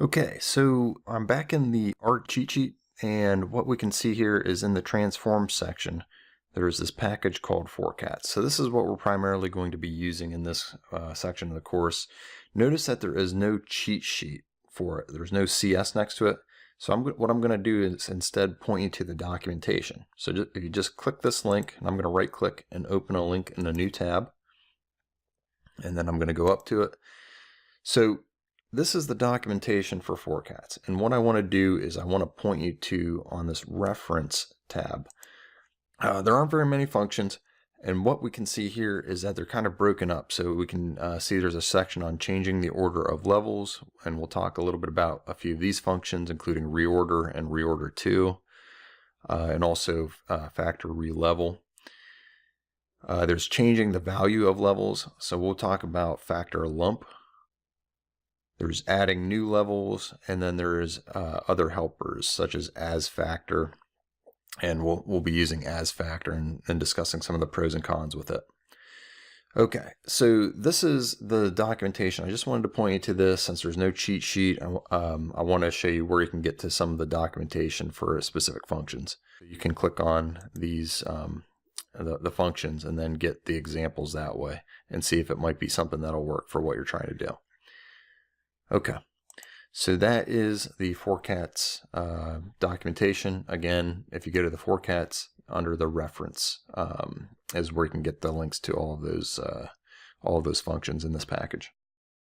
Okay, so I'm back in the art cheat sheet, and what we can see here is in the transform section, there's this package called forcats. So this is what we're primarily going to be using in this section of the course. Notice that there is no cheat sheet for it. There's no CS next to it. So what I'm going to do is instead point you to the documentation. So if you just click this link, and I'm going to right click and open a link in a new tab, and then I'm going to go up to it. So this is the documentation for forcats, and what I want to do is I want to point you to on this reference tab. There aren't very many functions, and what we can see here is that they're kind of broken up. So we can see there's a section on changing the order of levels, and we'll talk a little bit about a few of these functions, including reorder and reorder to, and also factor relevel. There's changing the value of levels, so we'll talk about factor lump. There's adding new levels, and then there's other helpers such as factor, and we'll be using as factor and discussing some of the pros and cons with it. Okay, so this is the documentation. I just wanted to point you to this since there's no cheat sheet. I want to show you where you can get to some of the documentation for specific functions. You can click on these the functions and then get the examples that way and see if it might be something that'll work for what you're trying to do. Okay, so that is the forcats documentation. Again, if you go to the forcats under the reference is where you can get the links to all of those functions in this package.